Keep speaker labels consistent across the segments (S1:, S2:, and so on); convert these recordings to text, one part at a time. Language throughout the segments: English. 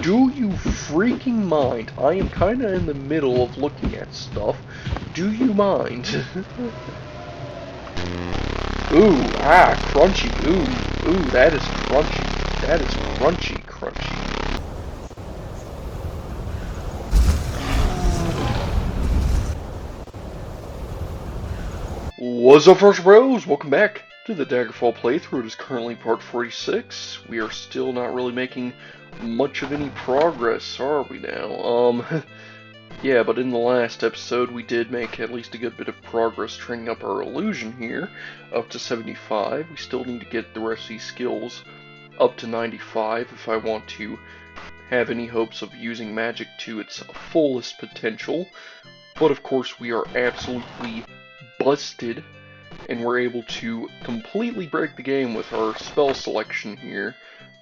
S1: Do you freaking mind? I am kinda in the middle of looking at stuff. Do you mind? Ooh, crunchy. Ooh, that is crunchy. That is crunchy. What's up, First Bros? Welcome back to the Daggerfall playthrough. It is currently part 46. We are still not really making much of any progress, are we now? Yeah, but in the last episode we did make at least a good bit of progress training up our illusion here, up to 75. We still need to get the rest of these skills up to 95 if I want to have any hopes of using magic to its fullest potential. But of course we are absolutely busted, and we're able to completely break the game with our spell selection here,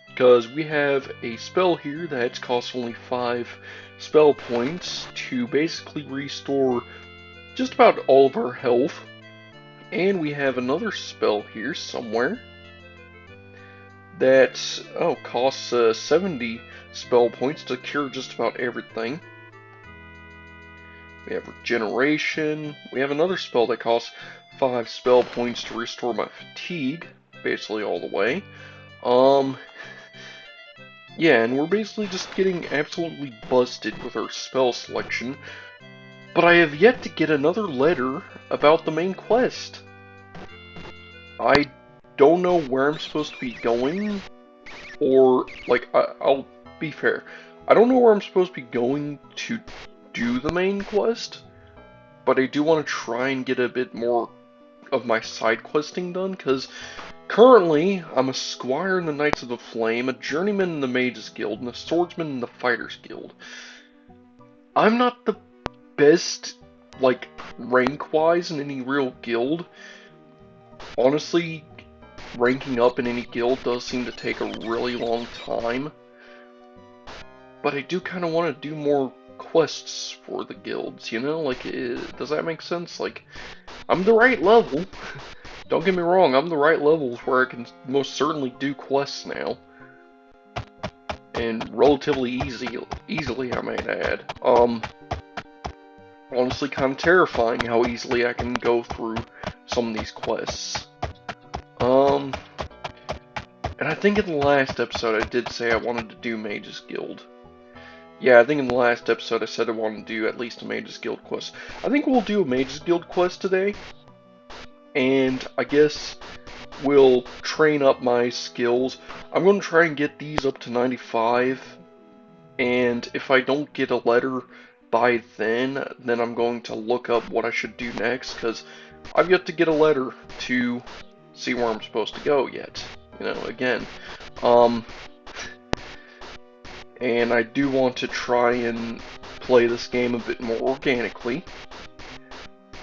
S1: because we have a spell here that costs only 5 spell points to basically restore just about all of our health, and we have another spell here somewhere that costs 70 spell points to cure just about everything. We have regeneration. We have another spell that costs 5 spell points to restore my fatigue, basically all the way. Yeah, and we're basically just getting absolutely busted with our spell selection. But I have yet to get another letter about the main quest. I don't know where I'm supposed to be going, or, like, I'll be fair. I don't know where I'm supposed to be going to do the main quest, but I do want to try and get a bit more of my side questing done, because currently I'm a squire in the Knights of the Flame, a journeyman in the Mages Guild, and a swordsman in the Fighters Guild. I'm not the best, like, rank-wise in any real guild. Honestly, ranking up in any guild does seem to take a really long time, but I do kind of want to do more quests for the guilds, you know? Like, does that make sense? Like, I'm the right level. Don't get me wrong, I'm the right levels where I can most certainly do quests now. And relatively easily, I might add. Honestly kind of terrifying how easily I can go through some of these quests. And I think in the last episode I did say I wanted to do Mages Guild. Yeah, I think in the last episode I said I wanted to do at least a Mages Guild quest. I think we'll do a Mages Guild quest today. And I guess we'll train up my skills. I'm going to try and get these up to 95. And if I don't get a letter by then I'm going to look up what I should do next. Because I've yet to get a letter to see where I'm supposed to go yet. You know, again. And I do want to try and play this game a bit more organically.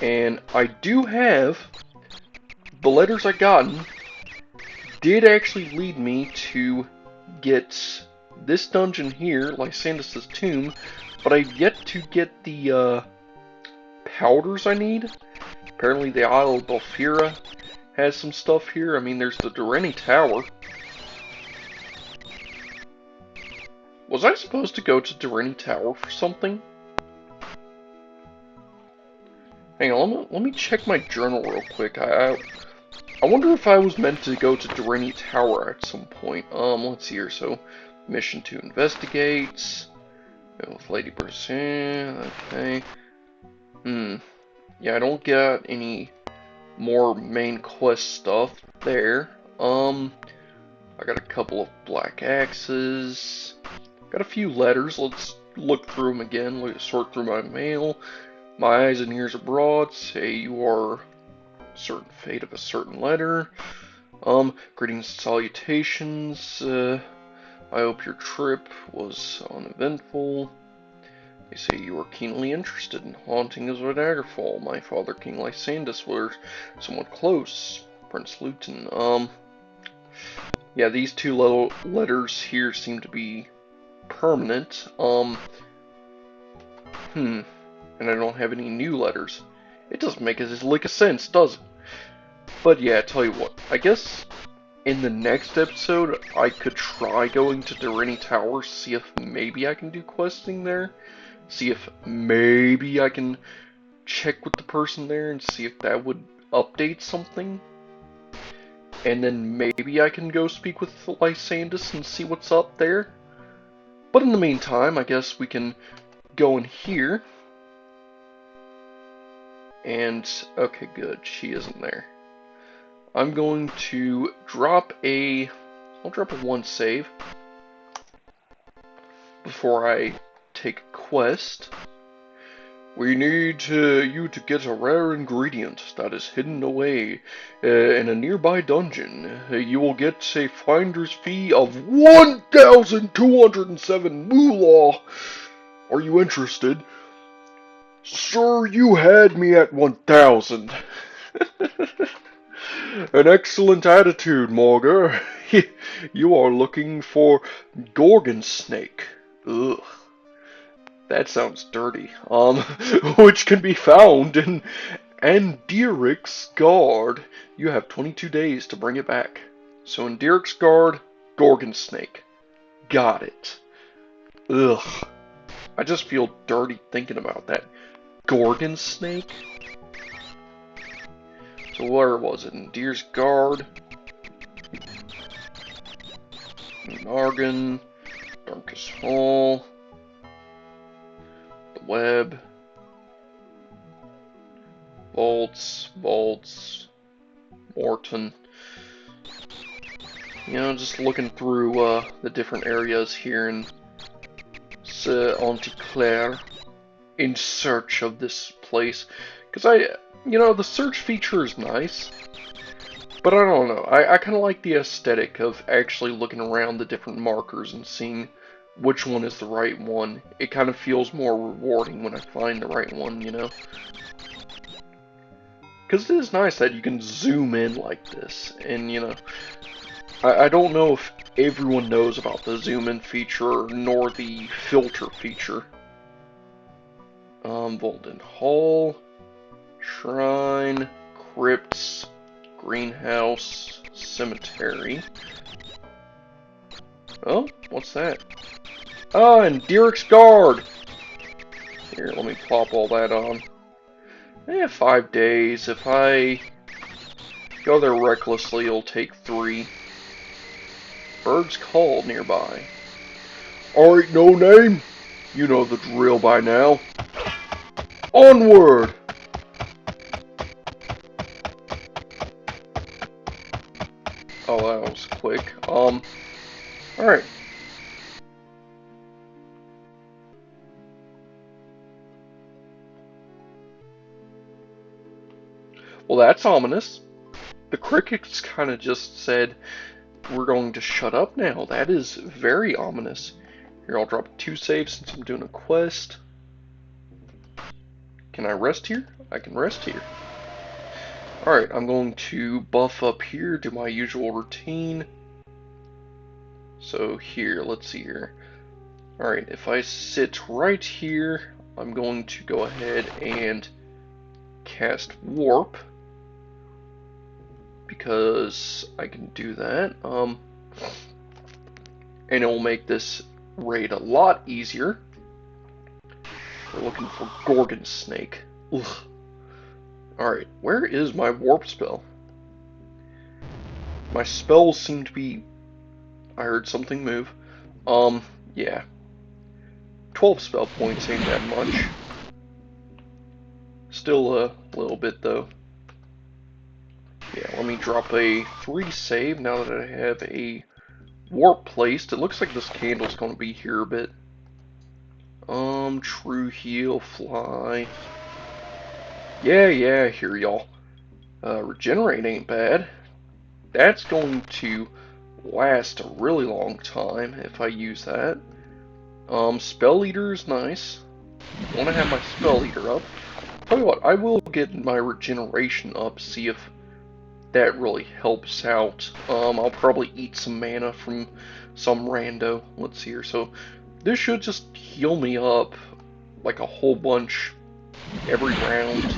S1: And I do have, the letters I gotten did actually lead me to get this dungeon here, Lysandus' Tomb, but I've yet to get the powders I need. Apparently the Isle of Belfira has some stuff here. I mean, there's the Durrani Tower. Was I supposed to go to Durrani Tower for something? Hang on, let me check my journal real quick. I wonder if I was meant to go to Durrani Tower at some point. Let's see here. So, mission to investigate. With Lady Bersin. Okay. Yeah, I don't get any more main quest stuff there. I got a couple of black axes. Got a few letters. Let's look through them again. Sort through my mail. My eyes and ears abroad say you are certain fate of a certain letter. Greetings and salutations. I hope your trip was uneventful. They say you are keenly interested in hauntings of Daggerfall. My father, King Lysandus, were somewhat close. Prince Luton. Yeah, these two little letters here seem to be permanent. And I don't have any new letters. It doesn't make a lick of sense, does it? But yeah, tell you what, I guess in the next episode, I could try going to Doreni Tower, see if maybe I can do questing there. See if maybe I can check with the person there and see if that would update something. And then maybe I can go speak with Lysandus and see what's up there. But in the meantime, I guess we can go in here. And, okay, good, she isn't there. I'm going to drop I'll drop a 1 save before I take a quest. We need you to get a rare ingredient that is hidden away in a nearby dungeon. You will get a finder's fee of 1,207 moolah. Are you interested? Sir, you had me at 1,000. An excellent attitude, Morgar. You are looking for Gorgon snake. Ugh. That sounds dirty. Which can be found in Andiric's Guard. You have 22 days to bring it back. So in Andiric's Guard, Gorgon snake. Got it. Ugh. I just feel dirty thinking about that. Gorgon snake? So where was it? In Deer's Guard. Gorgon. Darkest Hall. The Web. Vaults. Morton. You know, just looking through the different areas here in Anticlair in search of this place. Because you know, the search feature is nice, but I don't know. I kind of like the aesthetic of actually looking around the different markers and seeing which one is the right one. It kind of feels more rewarding when I find the right one, you know? Because it is nice that you can zoom in like this, and you know, I don't know if everyone knows about the zoom in feature nor the filter feature. Volden Hall, Shrine, Crypts, Greenhouse, Cemetery. Oh, what's that? Ah, and Derek's Guard! Here, let me plop all that on. 5 days. If I go there recklessly, it'll take 3. Bird's Call nearby. Alright, no name. You know the drill by now. Onward! Oh, that was quick. Alright. Well, that's ominous. The crickets kind of just said, we're going to shut up now. That is very ominous. Here, I'll drop 2 saves since I'm doing a quest. Can I rest here? I can rest here. Alright, I'm going to buff up here, do my usual routine. So here, let's see here. Alright, if I sit right here, I'm going to go ahead and cast Warp. Because I can do that. And it will make this raid a lot easier. We're looking for Gorgon Snake. Ugh. Alright, where is my warp spell? My spells seem to be... I heard something move. Yeah. 12 spell points ain't that much. Still a little bit, though. Yeah, let me drop a 3 save now that I have a warp placed. It looks like this candle's gonna be here a bit. True heal, fly. Yeah, I hear y'all. Regenerate ain't bad. That's going to last a really long time if I use that. Spell Eater is nice. Want to have my Spell Eater up. Tell you what, I will get my regeneration up, see if that really helps out. I'll probably eat some mana from some rando. Let's see here. So this should just heal me up like a whole bunch every round.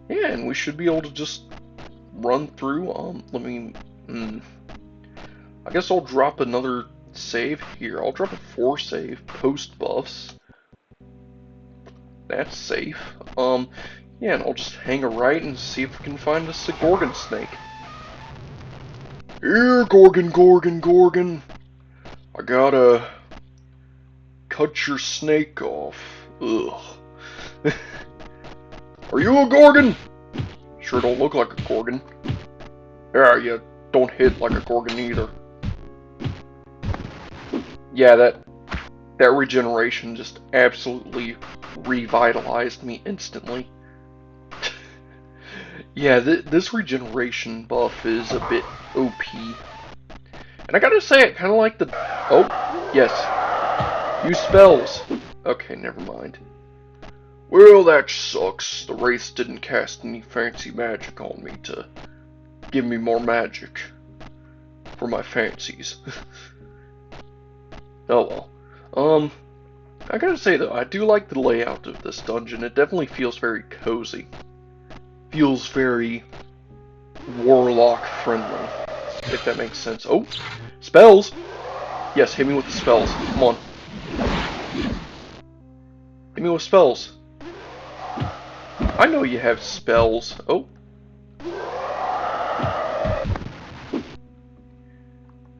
S1: Yeah, and we should be able to just run through. Let me. I guess I'll drop another save here. I'll drop a 4 save post buffs. That's safe. Yeah, and I'll just hang a right and see if we can find us a Gorgon snake. Here, Gorgon, Gorgon, Gorgon. I gotta cut your snake off. Ugh. Are you a Gorgon? Sure don't look like a Gorgon. Yeah, you don't hit like a Gorgon either. Yeah, that regeneration just absolutely revitalized me instantly. Yeah, this regeneration buff is a bit OP. And I gotta say, I kinda like the... Oh, yes. Use spells. Okay, never mind. Well, that sucks. The Wraiths didn't cast any fancy magic on me to give me more magic for my fancies. Oh well. I gotta say though, I do like the layout of this dungeon. It definitely feels very cozy. Feels very warlock friendly, if that makes sense. Oh, spells! Yes, hit me with the spells. Come on. Hit me with spells. I know you have spells. Oh.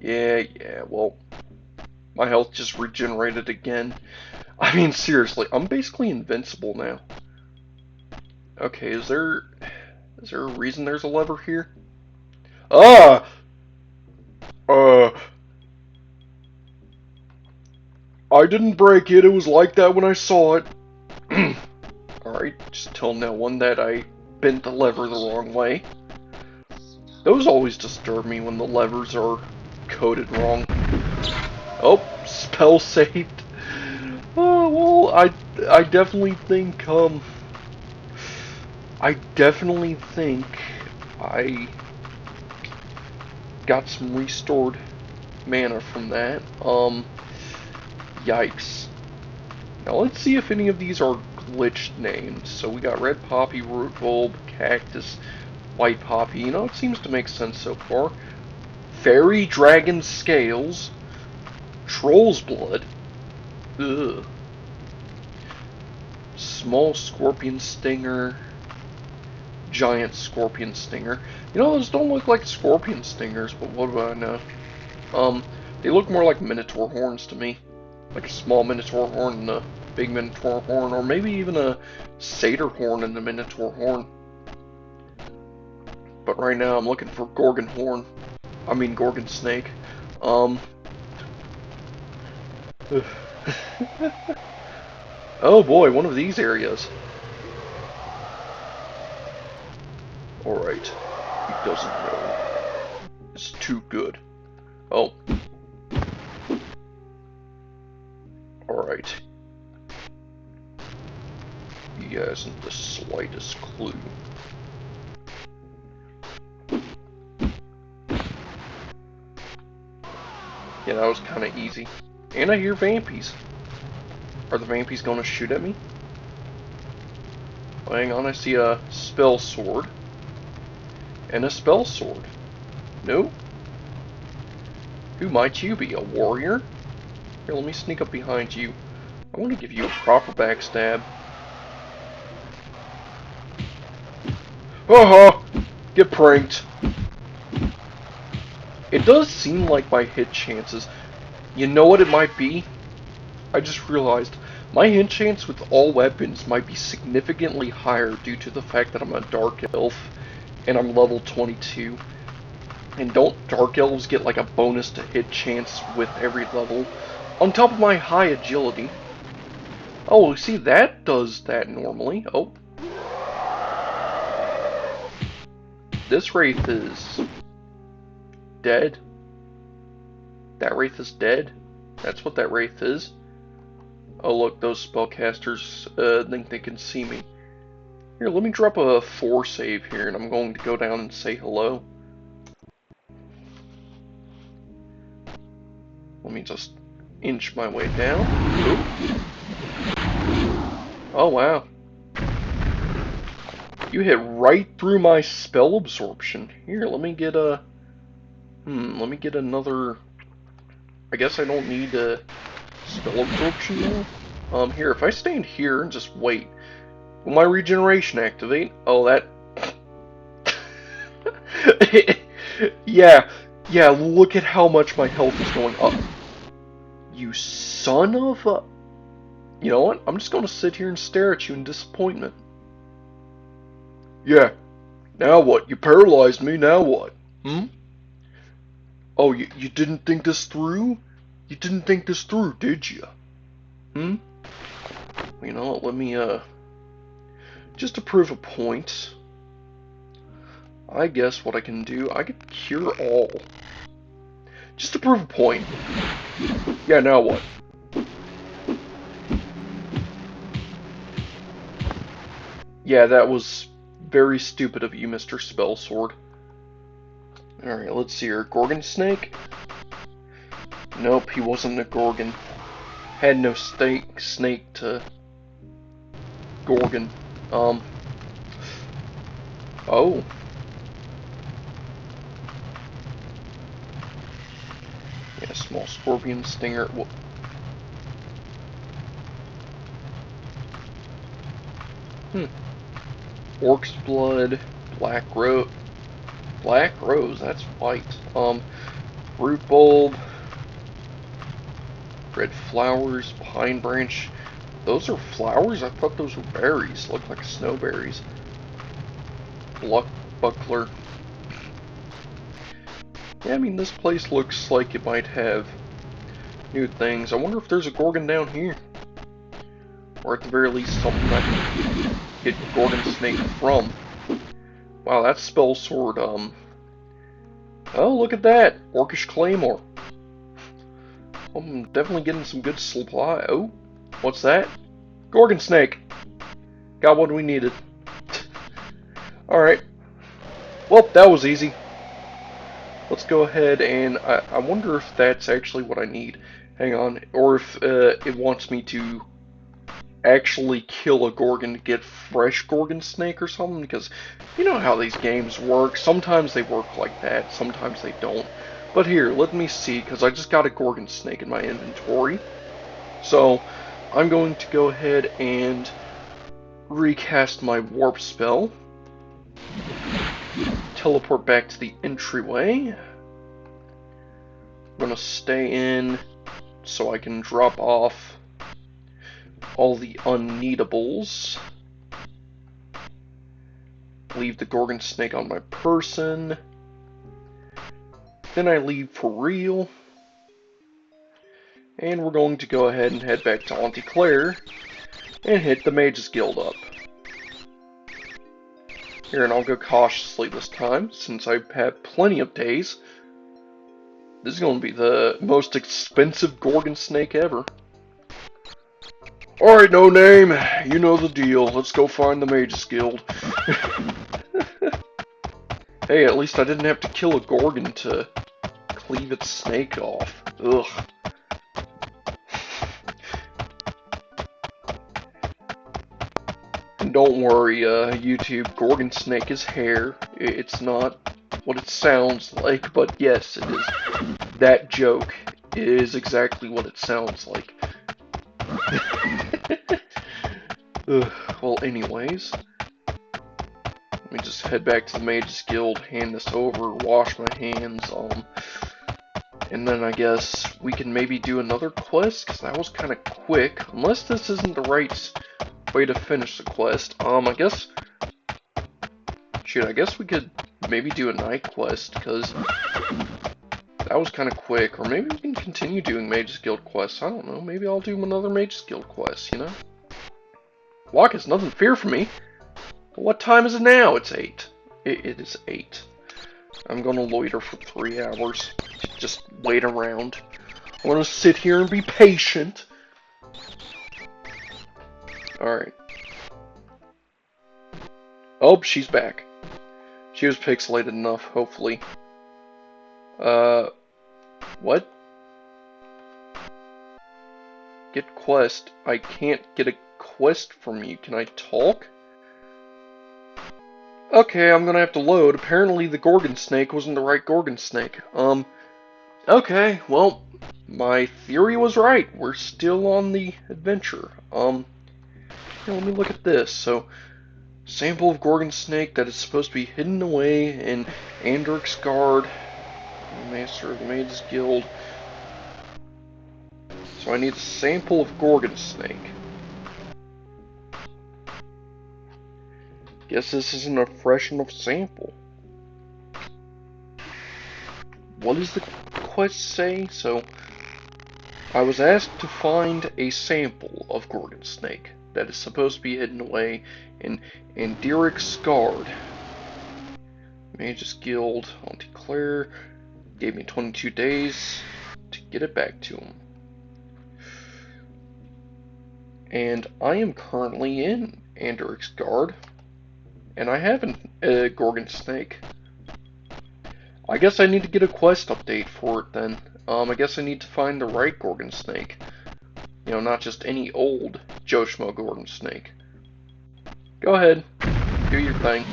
S1: Yeah, well, my health just regenerated again. I mean, seriously, I'm basically invincible now. Okay, is there a reason there's a lever here? Ah! I didn't break it, it was like that when I saw it. Alright, just tell no one that I bent the lever the wrong way. Those always disturb me when the levers are coded wrong. Oh, spell saved. Oh, well, I definitely think, I got some restored mana from that. Yikes. Now let's see if any of these are glitched names. So we got red poppy, root bulb, cactus, white poppy. You know, it seems to make sense so far. Fairy dragon scales, troll's blood, ugh. Small scorpion stinger, giant scorpion stinger. You know, those don't look like scorpion stingers, but what do I know? They look more like minotaur horns to me. Like a small minotaur horn and a big minotaur horn, or maybe even a satyr horn and a minotaur horn. But right now I'm looking for Gorgon horn. I mean Gorgon snake. Oh boy, one of these areas. Alright. He doesn't know. It's too good. Oh. Alright. He hasn't the slightest clue. Yeah, that was kind of easy. And I hear vampies. Are the vampies going to shoot at me? Oh, hang on, I see a spell sword. And a spell sword. No? Who might you be? A warrior? Here, let me sneak up behind you. I want to give you a proper backstab. Haha! Get pranked. It does seem like my hit chances. You know what it might be? I just realized my hit chance with all weapons might be significantly higher due to the fact that I'm a dark elf and I'm level 22. And don't dark elves get like a bonus to hit chance with every level? On top of my high agility. Oh, see, that does that normally. Oh. This wraith is dead. That wraith is dead. That's what that wraith is. Oh look, those spellcasters think they can see me. Here, let me drop a 4 save here, and I'm going to go down and say hello. Let me just inch my way down. Ooh. Oh wow. You hit right through my spell absorption. Here, let me get a... let me get another... I guess I don't need a spell absorption now. Here, if I stand here and just wait, will my regeneration activate? Oh, that... yeah, look at how much my health is going up. You son of a... You know what? I'm just gonna sit here and stare at you in disappointment. Yeah, now what? You paralyzed me, now what? Oh, you didn't think this through? You didn't think this through, did you? You know what, let me, just to prove a point, I guess what I can do, I could cure all. Just to prove a point. Yeah, now what? Yeah, that was very stupid of you, Mr. Spellsword. Alright, let's see here. Gorgon snake? Nope, he wasn't a Gorgon. Had no snake to Gorgon. Oh. Yeah, small scorpion stinger. Orc's blood, black rose, that's white. Root bulb, red flowers, pine branch. Those are flowers? I thought those were berries. Look like snowberries. Buckler. Yeah, I mean, this place looks like it might have new things. I wonder if there's a Gorgon down here. Or at the very least, something I can get Gorgon snake from. Wow, that spell sword, oh, look at that! Orcish Claymore. I'm definitely getting some good supply. Oh, what's that? Gorgon snake! Got what we needed. Alright. Well, that was easy. Let's go ahead and... I wonder if that's actually what I need. Hang on. Or if it wants me to actually kill a Gorgon to get fresh Gorgon snake or something, because you know how these games work. Sometimes they work like that, sometimes they don't. But here, let me see, because I just got a Gorgon snake in my inventory. So, I'm going to go ahead and recast my warp spell. Teleport back to the entryway. I'm gonna stay in so I can drop off all the unneedables. Leave the Gorgon snake on my person. Then I leave for real. And we're going to go ahead and head back to Auntie Claire and hit the Mage's Guild up. Here, and I'll go cautiously this time, since I've had plenty of days. This is going to be the most expensive Gorgon snake ever. Alright, no name. You know the deal. Let's go find the Mage's Guild. Hey, at least I didn't have to kill a Gorgon to cleave its snake off. Ugh. And don't worry, YouTube, Gorgon snake is hair. It's not what it sounds like, but yes, it is. That joke is exactly what it sounds like. Well, anyways, let me just head back to the Mage's Guild, hand this over, wash my hands, and then I guess we can maybe do another quest, because that was kind of quick, unless this isn't the right way to finish the quest. I guess, shoot, I guess we could maybe do a night quest, because that was kind of quick, or maybe we can continue doing Mage's Guild quests. I don't know, maybe I'll do another Mage's Guild quest, you know? Locke has nothing to fear from me. But what time is it now? It's 8. It is 8. I'm gonna loiter for 3 hours. Just wait around. I'm gonna sit here and be patient. Alright. Oh, she's back. She was pixelated enough, hopefully. What? Get quest. I can't get a quest from you. Can I talk? Okay, I'm gonna have to load. Apparently the Gorgon snake wasn't the right Gorgon snake. Okay, well, my theory was right. We're still on the adventure. Here, let me look at this. So, sample of Gorgon snake that is supposed to be hidden away in Andric's Guard, Master of the Maids Guild. So I need a sample of Gorgon snake. Guess this isn't a fresh enough sample. What does the quest say? So, I was asked to find a sample of Gorgon snake that is supposed to be hidden away in Andric's Guard. Mage's Guild, I'll declare. Gave me 22 days to get it back to him. And I am currently in Andric's Guard, and I have a Gorgon snake. I guess I need to get a quest update for it then. I guess I need to find the right Gorgon snake. You know, not just any old Joe Schmo Gorgon snake. Go ahead, do your thing.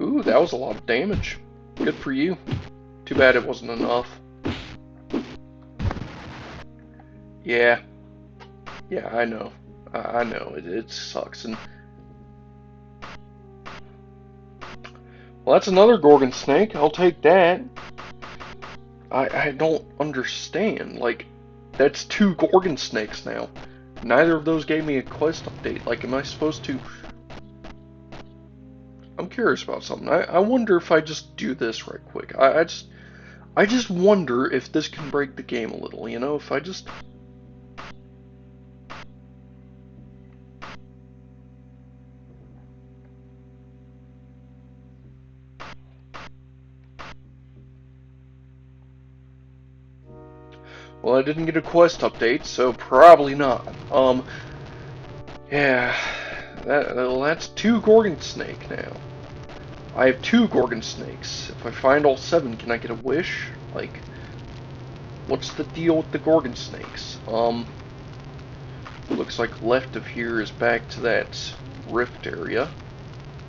S1: Ooh, that was a lot of damage. Good for you. Too bad it wasn't enough. Yeah. Yeah, I know. I know. It sucks. And well, that's another Gorgon snake. I'll take that. I don't understand. Like, that's 2 Gorgon snakes now. Neither of those gave me a quest update. Like, am I supposed to... I'm curious about something. I wonder if I just do this right quick. I just wonder if this can break the game a little, you know? If I just... Well, I didn't get a quest update, so probably not. Yeah, that's 2 Gorgon snake now. I have 2 Gorgon snakes. If I find all 7, can I get a wish? Like, what's the deal with the Gorgon snakes? Looks like left of here is back to that rift area.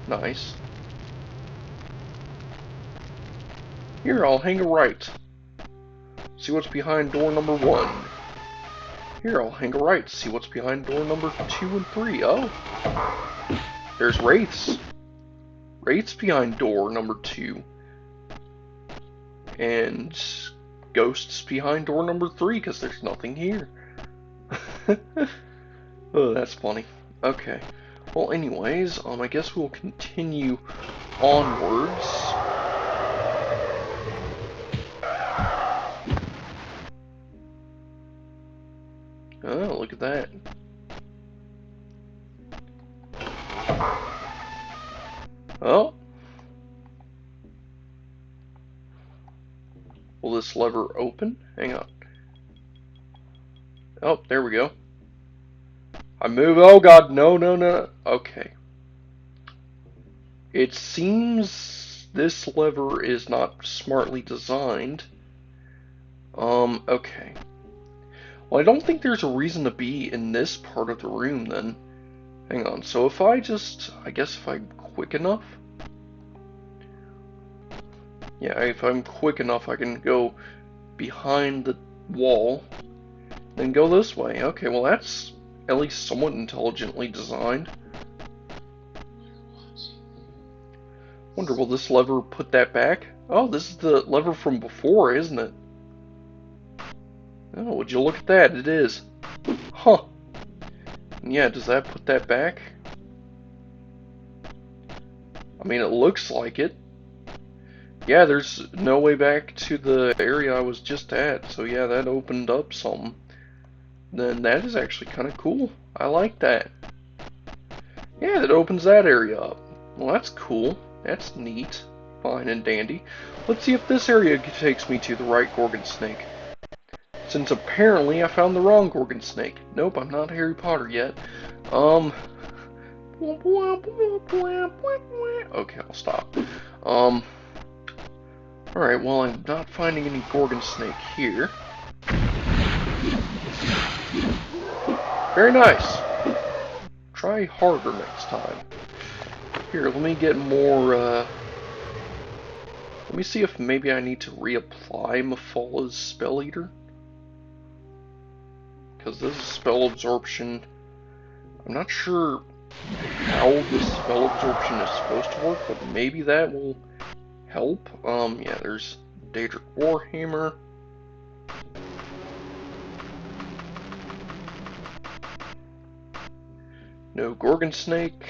S1: Nice. Here, I'll hang a right. See what's behind door number 1. Here, I'll hang a right. See what's behind door number 2 and 3. Oh. There's wraiths. Wraiths behind door number 2. And ghosts behind door number 3, because there's nothing here. Oh, that's funny. Okay. Well, anyways, I guess we'll continue onwards. Oh, look at that. Oh. Will this lever open? Hang on. Oh, there we go. I move. Oh god, no, no, no. Okay. It seems this lever is not smartly designed. Okay. Well, I don't think there's a reason to be in this part of the room then. Hang on, so if I just, I guess if I'm quick enough? Yeah, if I'm quick enough, I can go behind the wall, then go this way. Okay, well that's at least somewhat intelligently designed. Wonder, will this lever put that back? Oh, this is the lever from before, isn't it? Oh, would you look at that? It is. Huh. Yeah, does that put that back? I mean, it looks like it. Yeah, there's no way back to the area I was just at, so yeah, that opened up some. Then that is actually kind of cool. I like that. Yeah, that opens that area up. Well, that's cool. That's neat. Fine and dandy. Let's see if this area takes me to the right Gorgon snake. Since apparently I found the wrong Gorgon snake. Nope, I'm not Harry Potter yet. Okay, I'll stop. Alright, well, I'm not finding any Gorgon snake here. Very nice. Try harder next time. Here, let me get more, let me see if maybe I need to reapply Mafala's Spell Eater. Because this is spell absorption. I'm not sure how this spell absorption is supposed to work, but maybe that will help. Yeah, there's Daedric Warhammer. No Gorgon Snake.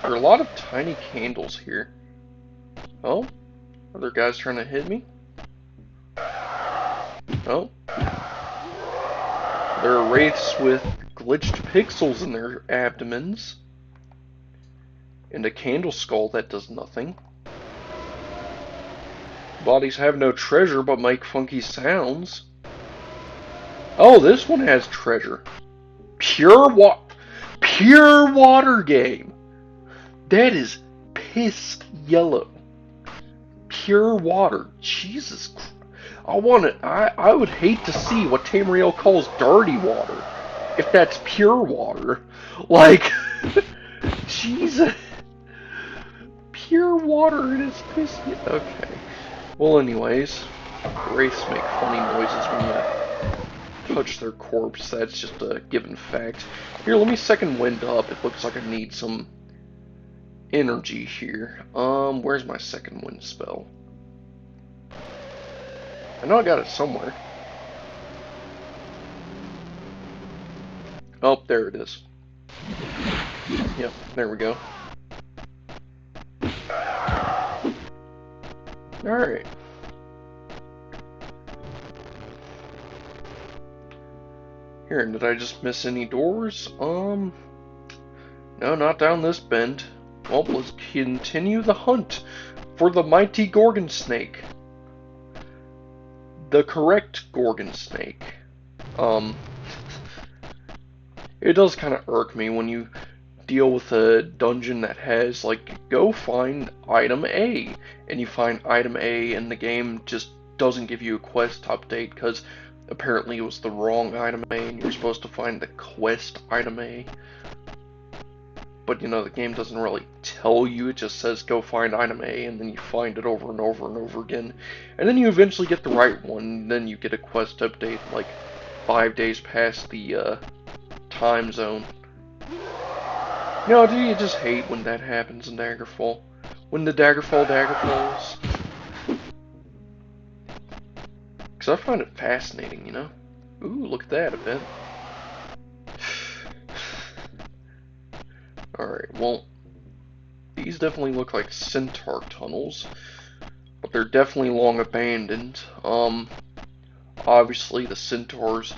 S1: There are a lot of tiny candles here. Oh? Other guys trying to hit me? Oh? There are wraiths with glitched pixels in their abdomens. And a candle skull that does nothing. Bodies have no treasure but make funky sounds. Oh, this one has treasure. Pure water game. That is pissed yellow. Pure water. Jesus Christ. I would hate to see what Tamriel calls dirty water. If that's pure water. Like, Jesus. Pure water and it's pissed yellow. Okay. Well, anyways. Wraiths make funny noises when you touch their corpse. That's just a given fact. Here, let me second wind up. It looks like I need some energy here. Where's my second wind spell? I know I got it somewhere. Oh, there it is. Yep, there we go. Alright. Here, did I just miss any doors? No, not down this bend. Well, let's continue the hunt for the mighty Gorgon snake. The correct Gorgon snake. It does kind of irk me when you deal with a dungeon that has, like, go find item A, and you find item A and the game just doesn't give you a quest update because apparently it was the wrong item A and you're supposed to find the quest item A. But, you know, the game doesn't really tell you, it just says go find item A, and then you find it over and over and over again. And then you eventually get the right one, and then you get a quest update like 5 days past the time zone. You know, do you just hate when that happens in Daggerfall? When the Daggerfall falls? Because I find it fascinating, you know? Ooh, look at that event. Alright, well, these definitely look like centaur tunnels, but they're definitely long abandoned. Obviously the centaurs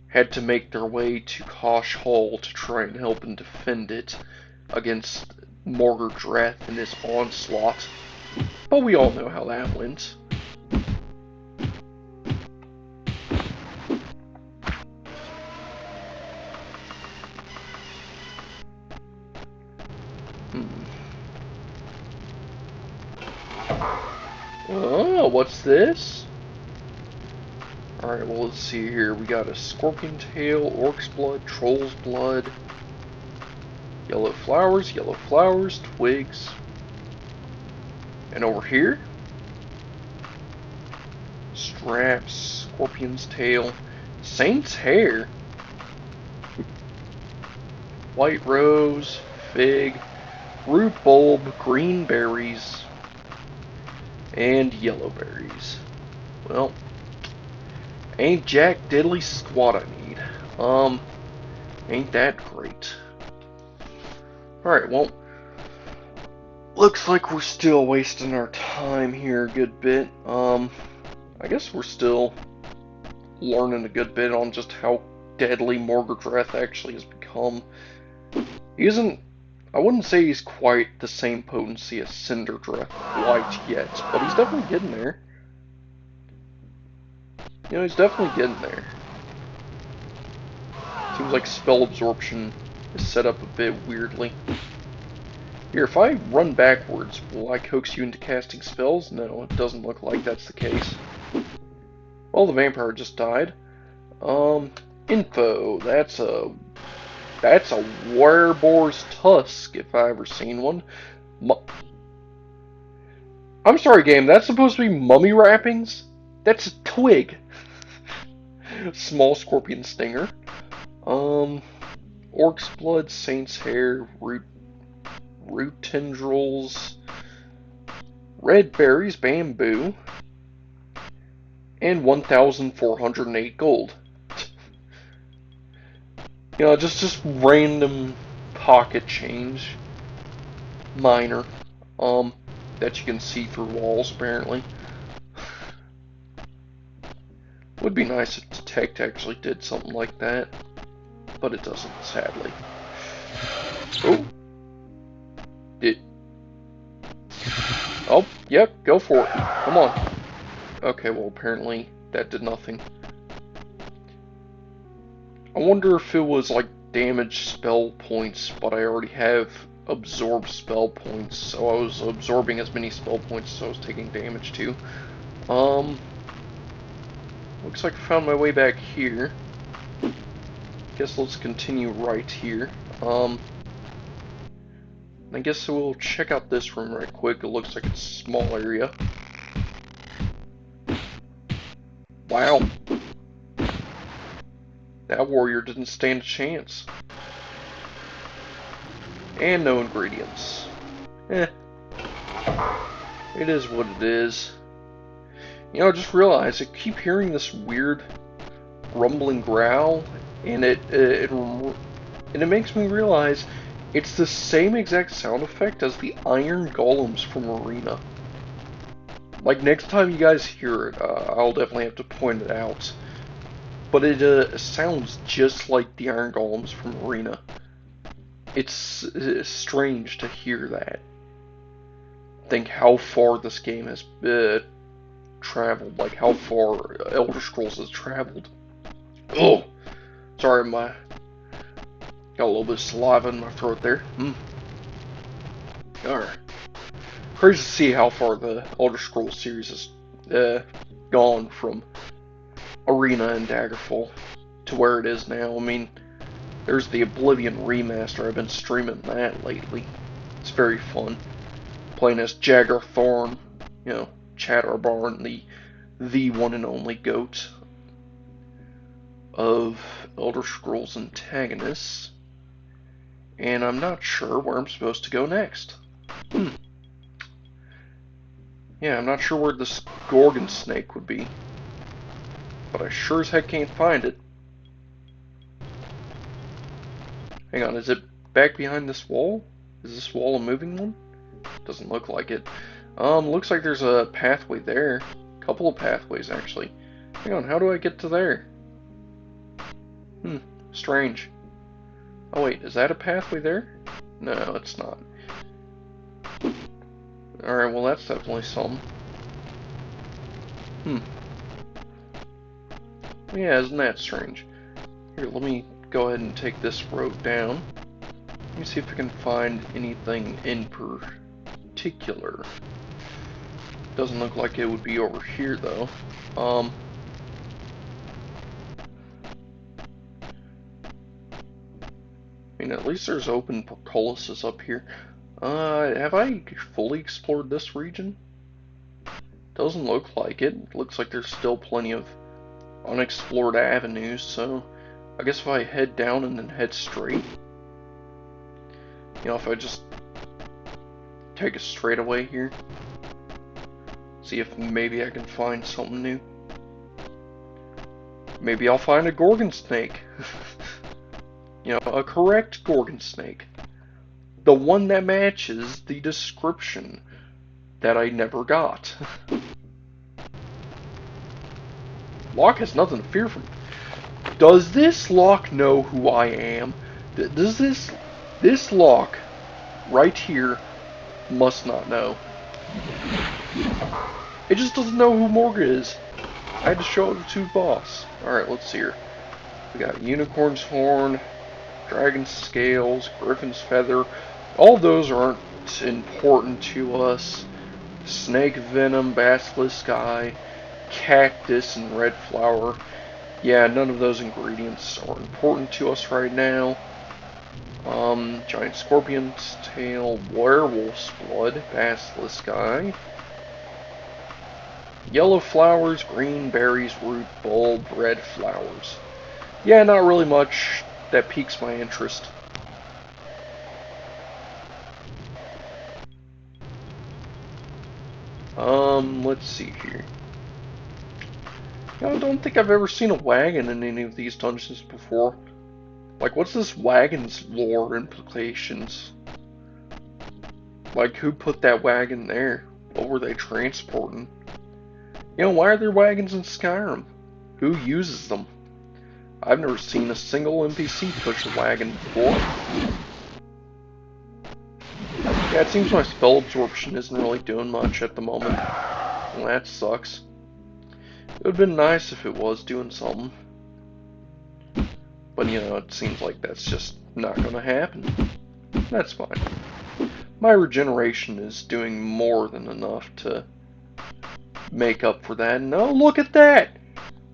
S1: had to make their way to Kosh Hall to try and help and defend it against Morgurdrath and his onslaught, but we all know how that went. Oh, what's this? Alright, well, let's see here. We got a scorpion tail, orc's blood, troll's blood, yellow flowers, twigs. And over here, straps, scorpion's tail, saint's hair, white rose, fig, root bulb, green berries, and yellow berries. Well, ain't jack diddly squat I need. Ain't that great. Alright, well, looks like we're still wasting our time here a good bit. I guess we're still learning a good bit on just how deadly Morgurdrath actually has become. He isn't, I wouldn't say he's quite the same potency as Cinderdrath quite yet, but he's definitely getting there. You know, he's definitely getting there. Seems like spell absorption is set up a bit weirdly. Here, if I run backwards, will I coax you into casting spells? No, it doesn't look like that's the case. Well, the vampire just died. Info. That's a That's a wereboar's tusk, if I ever seen one. I'm sorry, game. That's supposed to be mummy wrappings? That's a twig. Small scorpion stinger. Orc's blood, saint's hair, root tendrils, red berries, bamboo, and 1,408 gold. You know, just random pocket change. Minor. That you can see through walls, apparently. Would be nice if Detect actually did something like that. But it doesn't, sadly. Oh. Oh, yep, go for it. Come on. Okay, well, apparently that did nothing. I wonder if it was like damage spell points, but I already have absorb spell points, so I was absorbing as many spell points as I was taking damage to. Looks like I found my way back here. Guess let's continue right here. I guess we'll check out this room right quick. It looks like it's a small area. Wow. That warrior didn't stand a chance. And no ingredients. Eh. It is what it is. You know, I just realized I keep hearing this weird rumbling growl, and it makes me realize it's the same exact sound effect as the iron golems from Arena. Like, next time you guys hear it, I'll definitely have to point it out. But it sounds just like the iron golems from Arena. It's strange to hear that. Think how far this game has traveled, like how far Elder Scrolls has traveled. Oh, sorry, got a little bit of saliva in my throat there. Alright. Crazy to see how far the Elder Scrolls series has gone from Arena and Daggerfall to where it is now. I mean, there's the Oblivion remaster. I've been streaming that lately. It's very fun. Playing as Jagger Thorn, you know, Chatterbarn, the one and only goat of Elder Scrolls antagonists. And I'm not sure where I'm supposed to go next. Yeah, I'm not sure where this Gorgon snake would be. But I sure as heck can't find it. Hang on, is it back behind this wall? Is this wall a moving one? Doesn't look like it. Looks like there's a pathway there. A couple of pathways, actually. Hang on, how do I get to there? Strange. Oh wait, is that a pathway there? No, it's not. Alright, well that's definitely something. Yeah, isn't that strange? Here, let me go ahead and take this road down. Let me see if I can find anything in particular. Doesn't look like it would be over here, though. I mean, at least there's open portcullises up here. Have I fully explored this region? Doesn't look like it. Looks like there's still plenty of unexplored avenues, so I guess if I head down and then head straight, you know, if I just take a straightaway here, see if maybe I can find something new. Maybe I'll find a Gorgon snake. You know, a correct Gorgon snake. The one that matches the description that I never got. Locke has nothing to fear from. Does this Locke know who I am? Does this Locke right here must not know. It just doesn't know who Morgan is. I had to show it to boss. Alright, let's see here. We got Unicorn's Horn, Dragon's Scales, Griffin's Feather. All those aren't important to us. Snake Venom, Basilisk Eye, Cactus, and Red Flower. Yeah, none of those ingredients are important to us right now. Giant scorpion's tail, werewolf's blood, basilisk eye. Yellow flowers, green berries, root, bulb, red flowers. Yeah, not really much that piques my interest. Let's see here. I don't think I've ever seen a wagon in any of these dungeons before. Like, what's this wagon's lore implications? Like, who put that wagon there? What were they transporting? You know, why are there wagons in Skyrim? Who uses them? I've never seen a single NPC push a wagon before. Yeah, it seems my spell absorption isn't really doing much at the moment. Well, that sucks. It would have been nice if it was doing something. But, you know, it seems like that's just not going to happen. That's fine. My regeneration is doing more than enough to make up for that. No, look at that!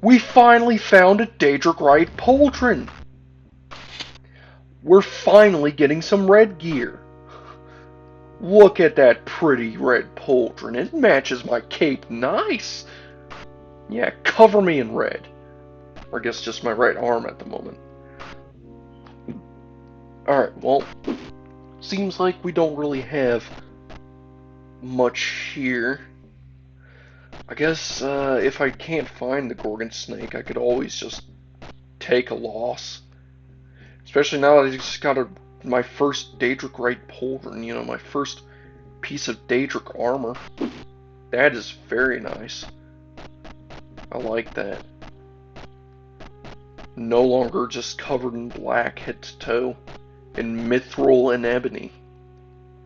S1: We finally found a Daedric Rite Pauldron! We're finally getting some red gear. Look at that pretty red pauldron. It matches my cape nice. Yeah, cover me in red. Or I guess just my right arm at the moment. Alright, well, seems like we don't really have much here. I guess if I can't find the Gorgon snake, I could always just take a loss. Especially now that I just got my first Daedric Rite pauldron, you know, my first piece of Daedric armor. That is very nice. I like that. No longer just covered in black head to toe, in mithril and ebony.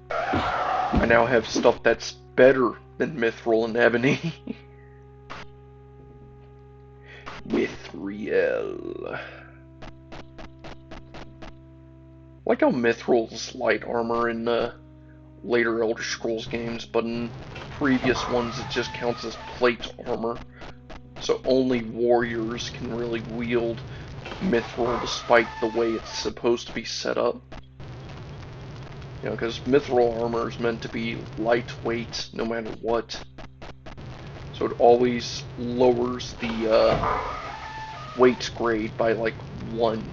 S1: I now have stuff that's better than mithril and ebony. Mithril. Like how Mithril's light armor in later Elder Scrolls games, but in previous ones it just counts as plate armor. So only warriors can really wield Mithril despite the way it's supposed to be set up. You know, because Mithril armor is meant to be lightweight no matter what. So it always lowers the weight grade by like 1.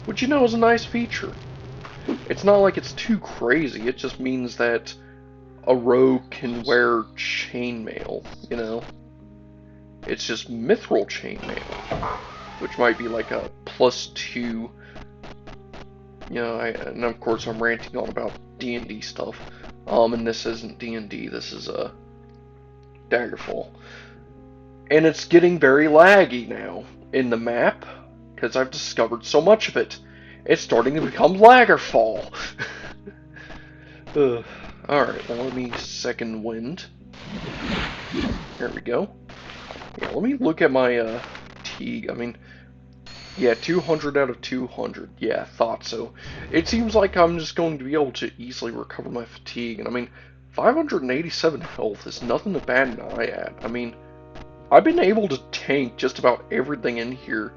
S1: Which, you know, is a nice feature. It's not like it's too crazy, it just means that a rogue can wear chainmail, you know? It's just mithril chainmail, which might be like a +2. You know, and of course I'm ranting on about D&D stuff. And this isn't D&D, this is Daggerfall. And it's getting very laggy now in the map, because I've discovered so much of it. It's starting to become Daggerfall. Alright, well, let me second wind. There we go. Yeah, let me look at my fatigue. I mean, yeah, 200 out of 200. Yeah, thought so. It seems like I'm just going to be able to easily recover my fatigue. And I mean, 587 health is nothing to bat an eye at. I mean, I've been able to tank just about everything in here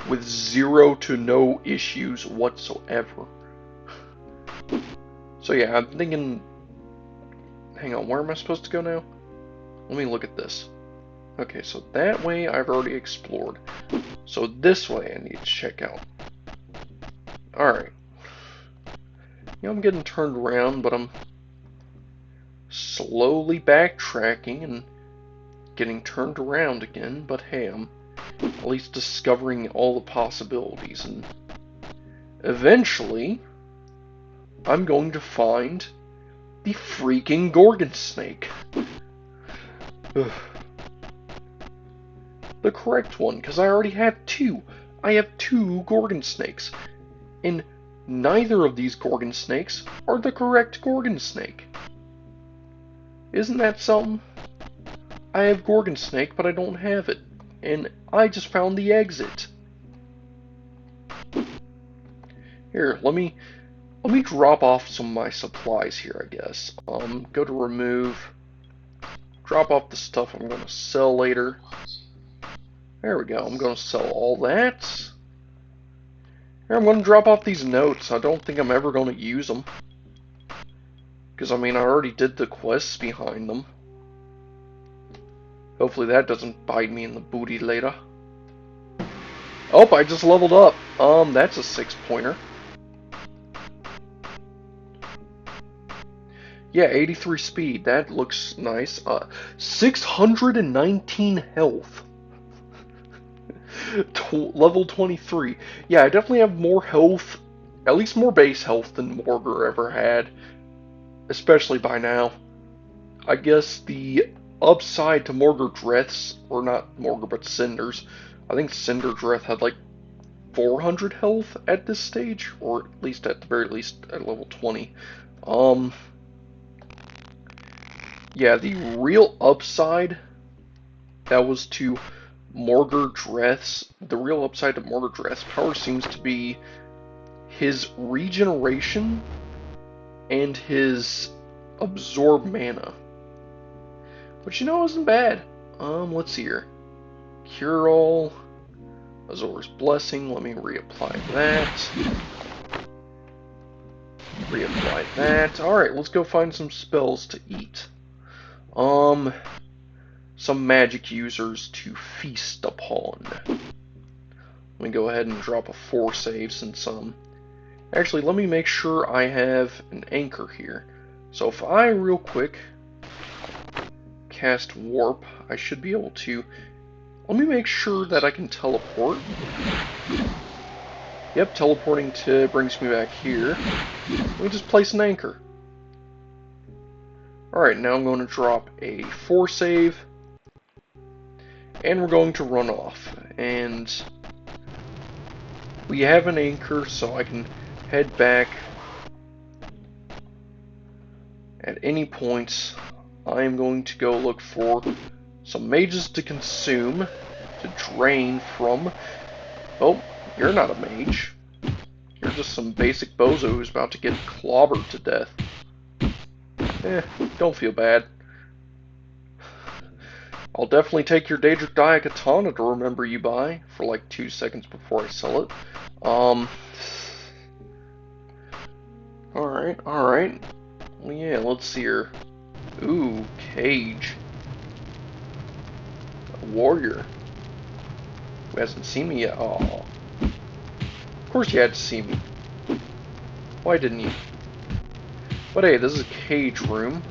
S1: with 0 to no issues whatsoever. So yeah, I'm thinking... Hang on, where am I supposed to go now? Let me look at this. Okay, so that way I've already explored. So this way I need to check out. Alright. You know, I'm getting turned around, but I'm slowly backtracking and getting turned around again, but hey, I'm at least discovering all the possibilities, and eventually I'm going to find the freaking Gorgon snake. Ugh. The correct one, because I already have 2. I have 2 Gorgon snakes, and neither of these Gorgon snakes are the correct Gorgon snake. Isn't that something? I have Gorgon snake, but I don't have it, and I just found the exit. Here, let me drop off some of my supplies here, I guess. Go to remove, drop off the stuff I'm going to sell later. There we go, I'm going to sell all that. Here, I'm going to drop off these notes. I don't think I'm ever going to use them. Because, I mean, I already did the quests behind them. Hopefully that doesn't bite me in the booty later. Oh, I just leveled up. That's a 6-pointer. Yeah, 83 speed. That looks nice. 619 health. Level 23. Yeah, I definitely have more health, at least more base health than Morgar ever had. Especially by now. I guess the upside to Morgar Dreth's, or not Morgar, but Cinder's. I think Cinder Dreth had like 400 health at this stage, or at least at the very least at level 20. Yeah, the real upside that was to Morgar Dreth's, the real upside to Morgar Dreth's power seems to be his regeneration and his absorb mana. Which, you know, isn't bad. Let's see here. Cure All, Azor's Blessing, let me reapply that. Reapply that. Alright, let's go find some spells to eat. Some magic users to feast upon. Let me go ahead and drop a 4 save since, actually, let me make sure I have an anchor here. So if I, real quick, cast Warp, I should be able to... Let me make sure that I can teleport. Yep, teleporting brings me back here. Let me just place an anchor. Alright, now I'm going to drop a 4 save. And we're going to run off. And we have an anchor, so I can head back at any point. I am going to go look for some mages to consume, to drain from. Oh, you're not a mage. You're just some basic bozo who's about to get clobbered to death. Don't feel bad. I'll definitely take your Daedric Daikatana to remember you by, for like 2 seconds before I sell it. Alright. Well, yeah, let's see here. Ooh, Cage. A warrior. Who hasn't seen me yet. Aw. Of course you had to see me. Why didn't you? But hey, this is a Cage room.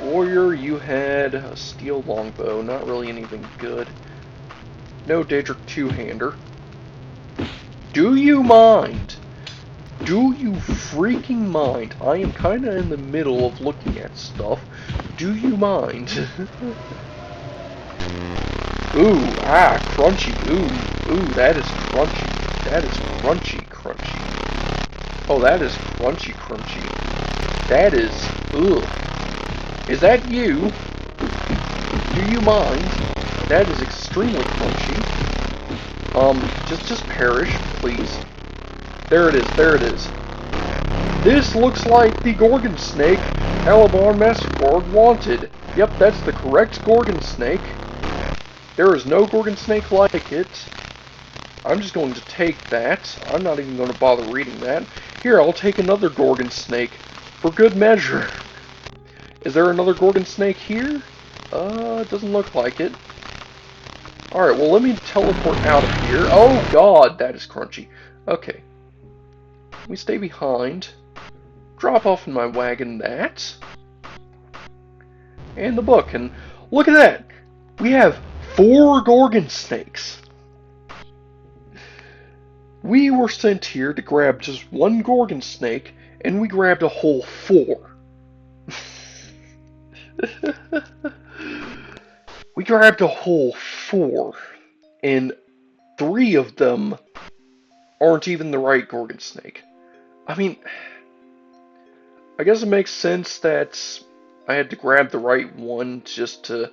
S1: Warrior, you had a steel longbow, not really anything good. No Daedric two-hander. Do you mind? Do you freaking mind? I am kinda in the middle of looking at stuff. Do you mind? Ooh, crunchy. Ooh, that is crunchy. That is crunchy. Oh, that is crunchy. That is, ugh. Is that you? Do you mind? That is extremely crunchy. Just perish, please. There it is. This looks like the Gorgon snake Alabar Masterborg wanted. Yep, that's the correct Gorgon snake. There is no Gorgon snake like it. I'm just going to take that. I'm not even going to bother reading that. Here, I'll take another Gorgon snake. For good measure. Is there another Gorgon snake here? It doesn't look like it. Alright, well, let me teleport out of here. Oh, God, that is crunchy. Okay. Let me stay behind. Drop off in my wagon that. And the book. And look at that! We have 4 Gorgon snakes. We were sent here to grab just 1 Gorgon snake, and we grabbed a whole 4. We grabbed a whole 4, and 3 of them aren't even the right Gorgon snake. I mean, I guess it makes sense that I had to grab the right one just to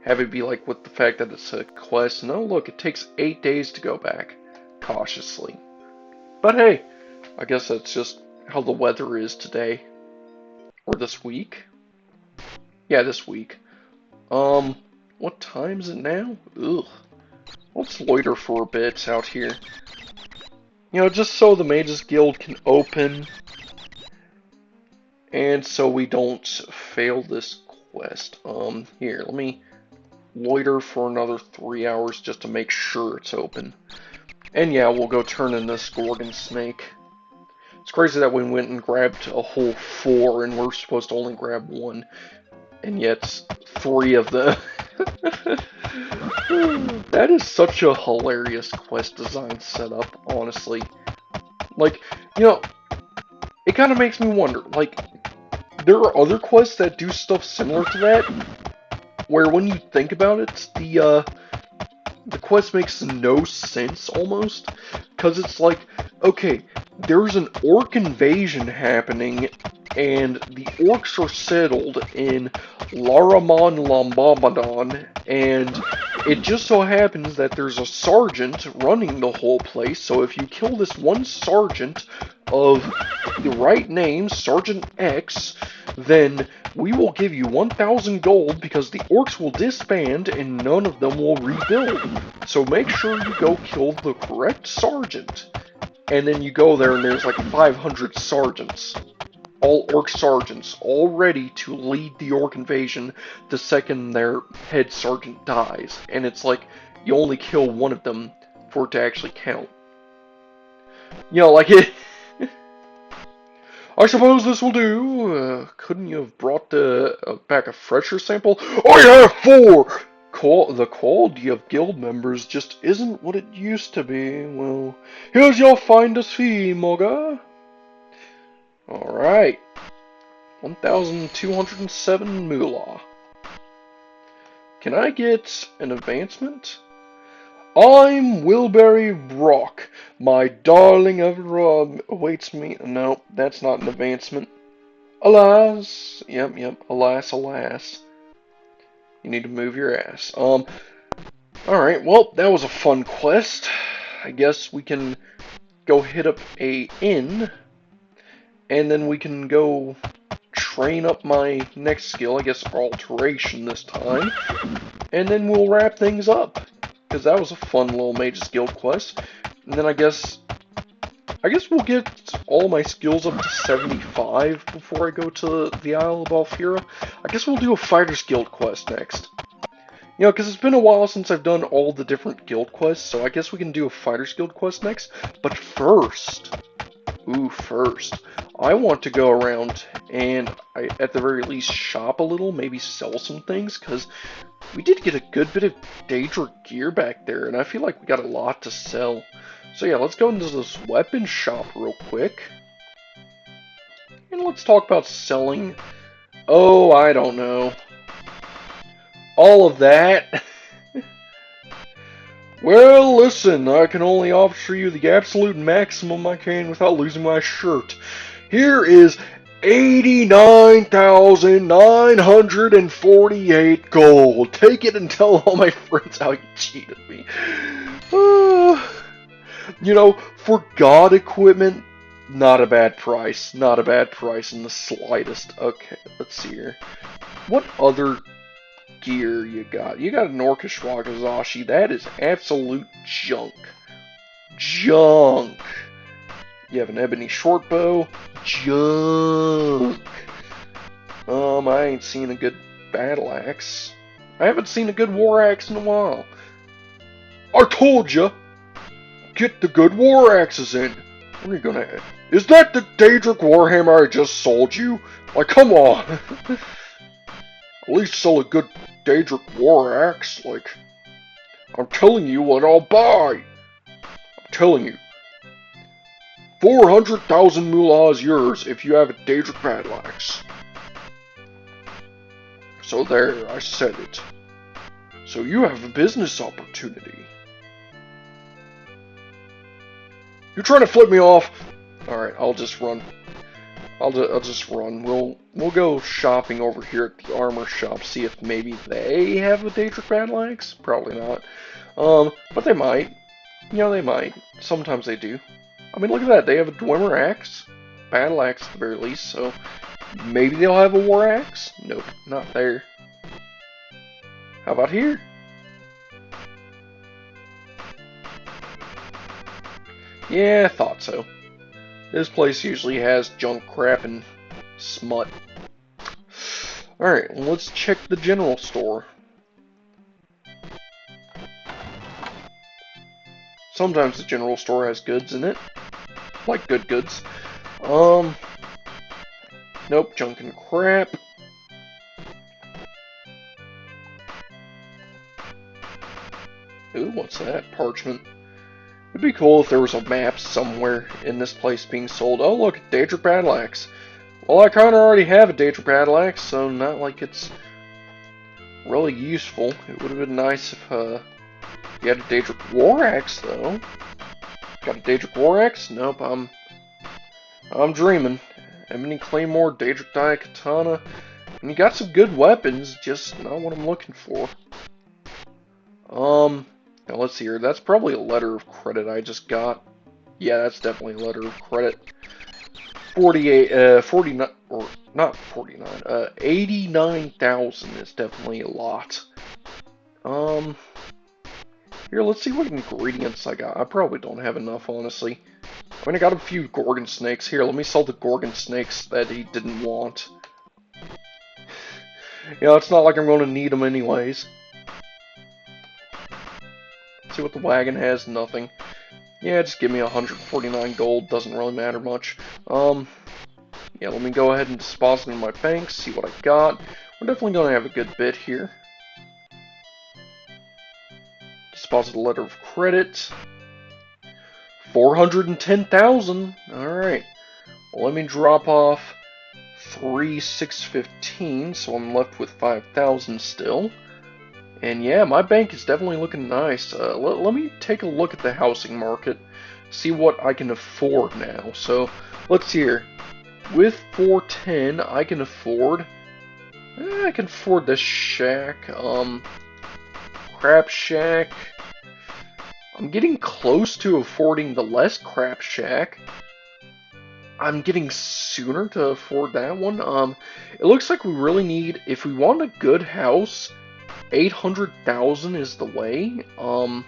S1: have it be like with the fact that it's a quest. And oh look, it takes 8 days to go back, cautiously. But hey, I guess that's just how the weather is today. Or this week. Yeah, this week. What time is it now? Ugh. Let's loiter for a bit out here. You know, just so the Mages Guild can open, and so we don't fail this quest. Here, let me loiter for another 3 hours just to make sure it's open. And yeah, we'll go turn in this Gorgon snake. It's crazy that we went and grabbed a whole 4 and we're supposed to only grab 1. And yet, 3 of them. That is such a hilarious quest design setup, honestly. Like, you know, it kind of makes me wonder, like, there are other quests that do stuff similar to that, where when you think about it, the quest makes no sense, almost, because it's like, okay, there's an orc invasion happening, and the orcs are settled in Laramon Lambabadon, and it just so happens that there's a sergeant running the whole place, so if you kill this one sergeant of the right name, Sergeant X, then we will give you 1,000 gold because the orcs will disband and none of them will rebuild. So make sure you go kill the correct sergeant. And then you go there and there's like 500 sergeants. All orc sergeants, all ready to lead the orc invasion the second their head sergeant dies. And it's like, you only kill one of them for it to actually count. You know, like it... I suppose this will do. Couldn't you have brought back a fresher sample? I have 4! The quality of guild members just isn't what it used to be. Well, here's your finder's fee, Moga. Alright. 1,207 moolah. Can I get an advancement? I'm Wilbury Brock. My darling ever awaits me. No, that's not an advancement. Alas. Yep. Alas, alas. You need to move your ass. Alright, well, that was a fun quest. I guess we can go hit up a inn. And then we can go train up my next skill. I guess alteration this time. And then we'll wrap things up. Because that was a fun little Mage's Guild quest. And then I guess we'll get all my skills up to 75 before I go to the Isle of Alfira. I guess we'll do a Fighter's Guild quest next. You know, because it's been a while since I've done all the different guild quests, so I guess we can do a Fighter's Guild quest next. But first, I want to go around and, at the very least, shop a little, maybe sell some things, because we did get a good bit of Daedra gear back there, and I feel like we got a lot to sell. So yeah, let's go into this weapon shop real quick. And let's talk about selling. Oh, I don't know. All of that. Well, listen, I can only offer you the absolute maximum I can without losing my shirt. Here is 89,948 gold. Take it and tell all my friends how you cheated me. You know, for god equipment, not a bad price. Not a bad price in the slightest. Okay, let's see here. What other gear you got? You got an Orcish Wakizashi. That is absolute junk. Junk. You have an Ebony Shortbow. Junk. I ain't seen a good battle axe. I haven't seen a good war axe in a while. I told ya! Get the good war axes in. What are you gonna have? Is that the Daedric Warhammer I just sold you? Like, come on. At least sell a good Daedric war axe. Like, I'm telling you what I'll buy. I'm telling you. 400,000 moolah is yours if you have a Daedric battle axe. So there, I said it. So you have a business opportunity. You're trying to flip me off? Alright, I'll just run. I'll just run. We'll go shopping over here at the armor shop, see if maybe they have a Daedric battle axe. Probably not. But they might. You know, they might. Sometimes they do. I mean, look at that. They have a Dwemer axe. Battle axe at the very least, so maybe they'll have a war axe? Nope, not there. How about here? Yeah, I thought so. This place usually has junk crap and smut. Alright, let's check the general store. Sometimes the general store has goods in it. Like good goods. Nope, junk and crap. Ooh, what's that? Parchment. It'd be cool if there was a map somewhere in this place being sold. Oh, look, Daedric Battle Axe. Well, I kind of already have a Daedric Battle Axe, so not like it's really useful. It would have been nice if you had a Daedric War Axe, though. Got a Daedric War Axe? Nope, I'm dreaming. Ebony Claymore, Daedric Daikatana. And you got some good weapons, just not what I'm looking for. Now let's see here. That's probably a letter of credit I just got. Yeah, that's definitely a letter of credit. 49, or not 49, 89,000 is definitely a lot. Here, let's see what ingredients I got. I probably don't have enough, honestly. I mean, I got a few Gorgon snakes. Here, let me sell the Gorgon snakes that he didn't want. You know, it's not like I'm going to need them anyways. See what the wagon has, nothing. Yeah, just give me 149 gold, doesn't really matter much. Yeah, let me go ahead and deposit in my bank, see what I got. We're definitely going to have a good bit here. Deposit a letter of credit. 410,000. Alright. Well, let me drop off 3,615, so I'm left with 5,000 still. And yeah, my bank is definitely looking nice. Let me take a look at the housing market, see what I can afford now. So, let's see here. With 410, I can afford this shack. Crap shack. I'm getting close to affording the less crap shack. I'm getting sooner to afford that one. It looks like we really need, if we want a good house, 800,000 is the way. I'm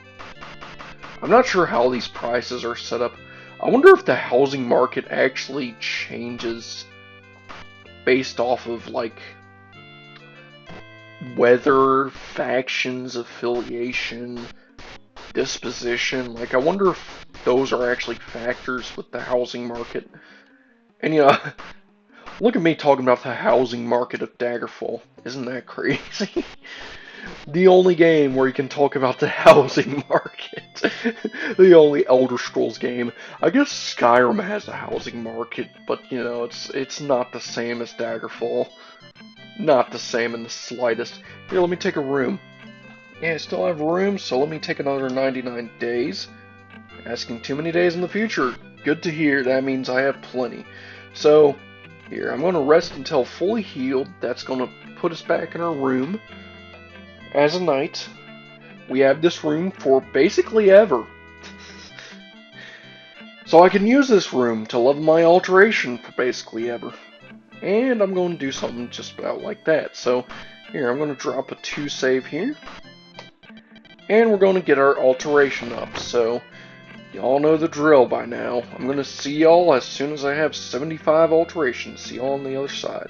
S1: not sure how these prices are set up. I wonder if the housing market actually changes based off of, like, weather, factions, affiliation, disposition. Like, I wonder if those are actually factors with the housing market. And, you know, look at me talking about the housing market of Daggerfall. Isn't that crazy? The only game where you can talk about the housing market. The only Elder Scrolls game. I guess Skyrim has a housing market, but you know, it's not the same as Daggerfall. Not the same in the slightest. Here, let me take a room. Yeah, I still have room, so let me take another 99 days. Asking too many days in the future. Good to hear, that means I have plenty. So, here, I'm going to rest until fully healed. That's going to put us back in our room. As a knight, we have this room for basically ever. So I can use this room to level my alteration for basically ever. And I'm going to do something just about like that. So here, I'm going to drop a 2 save here. And we're going to get our alteration up. So y'all know the drill by now. I'm going to see y'all as soon as I have 75 alterations. See y'all on the other side.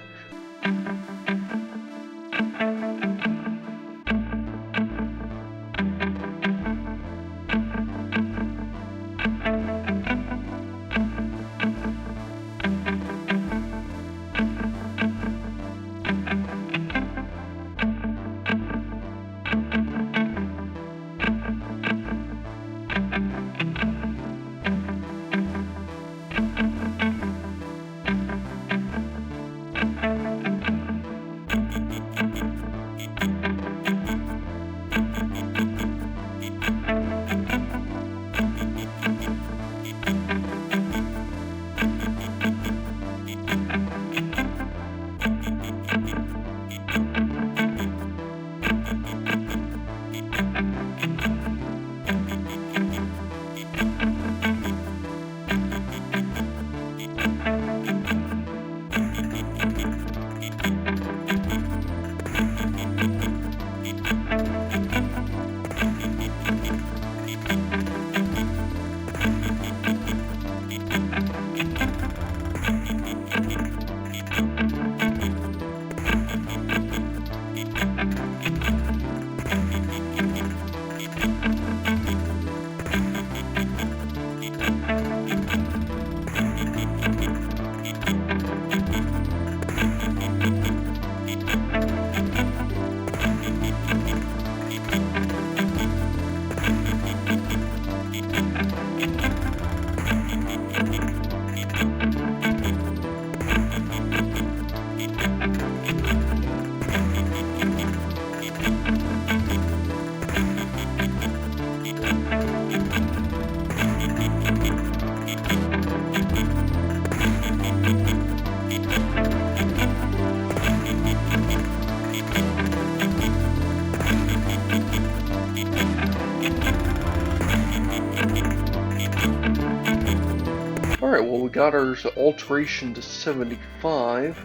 S1: got our alteration to 75.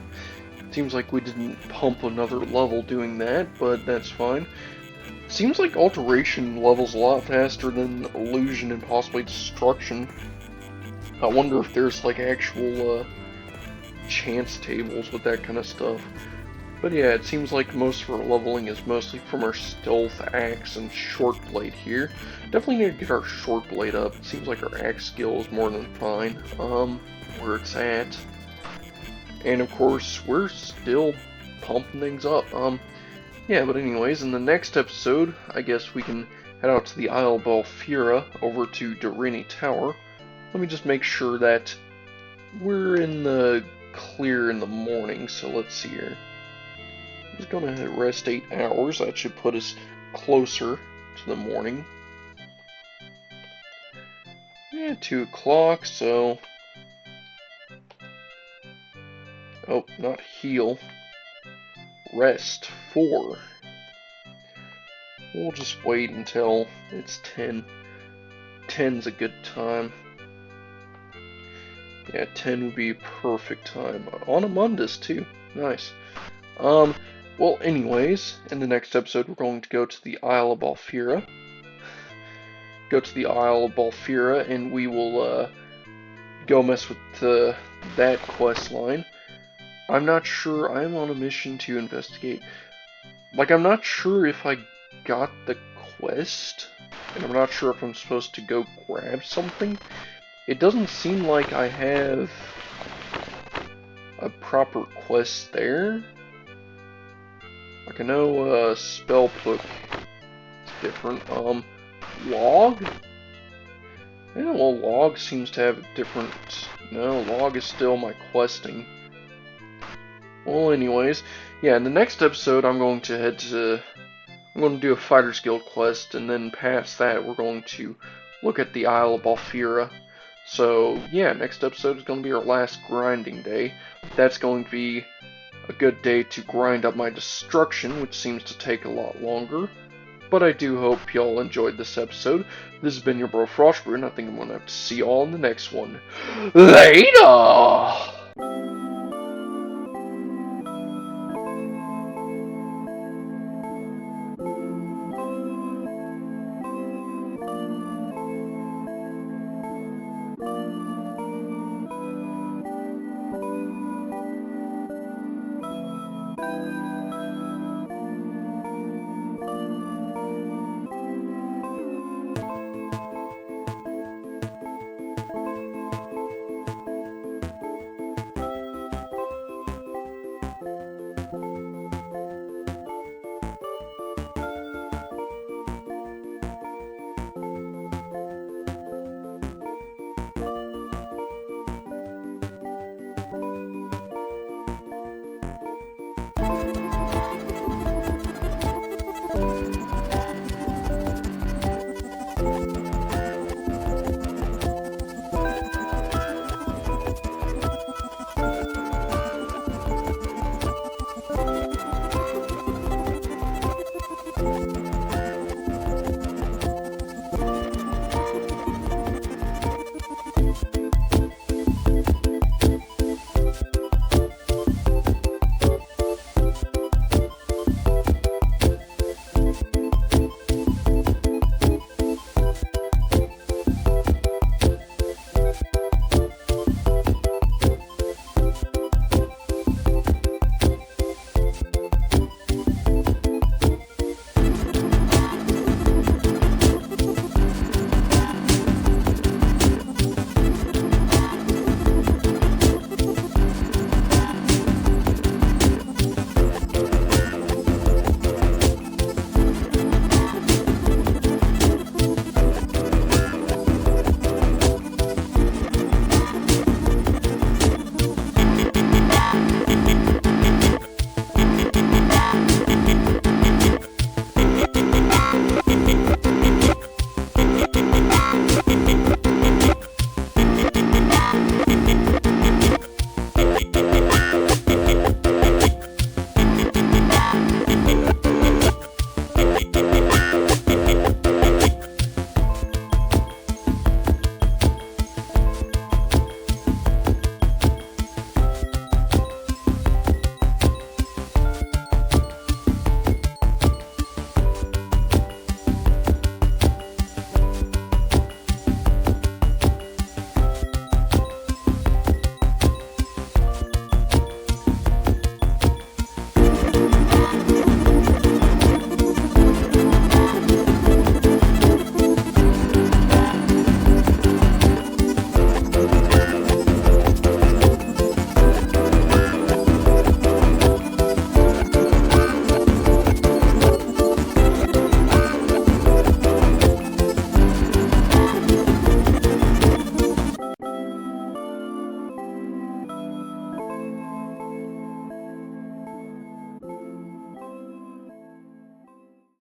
S1: Seems like we didn't pump another level doing that, but that's fine. Seems like alteration levels a lot faster than illusion and possibly destruction. I wonder if there's like actual chance tables with that kind of stuff. But yeah, it seems like most of our leveling is mostly from our stealth axe and short blade here. Definitely need to get our short blade up. It seems like our axe skill is more than fine. Where it's at. And of course, we're still pumping things up. Yeah, but anyways, in the next episode, I guess we can head out to the Isle of Balfira, over to Darini Tower. Let me just make sure that we're in the clear in the morning, so let's see here. I'm just gonna rest 8 hours. That should put us closer to the morning. Yeah, 2 o'clock, so... Oh, not heal. Rest, 4. We'll just wait until it's 10. 10's a good time. Yeah, 10 would be a perfect time. On a Mundus, too. Nice. Well, anyways, in the next episode, we're going to go to the Isle of Balfira. And we will, go mess with, that quest line. I'm not sure. I'm on a mission to investigate. Like, I'm not sure if I got the quest, and I'm not sure if I'm supposed to go grab something. It doesn't seem like I have a proper quest there. Like, I know, spell book is different. Log? Yeah, well, log seems to have a different... No, log is still my questing. Well, anyways, yeah, in the next episode, I'm going to do a Fighter's Guild quest, and then past that, we're going to look at the Isle of Balfira. So, yeah, next episode is going to be our last grinding day. That's going to be a good day to grind up my destruction, which seems to take a lot longer. But I do hope y'all enjoyed this episode. This has been your bro Frostbrew, and I think I'm going to have to see y'all in the next one. Later!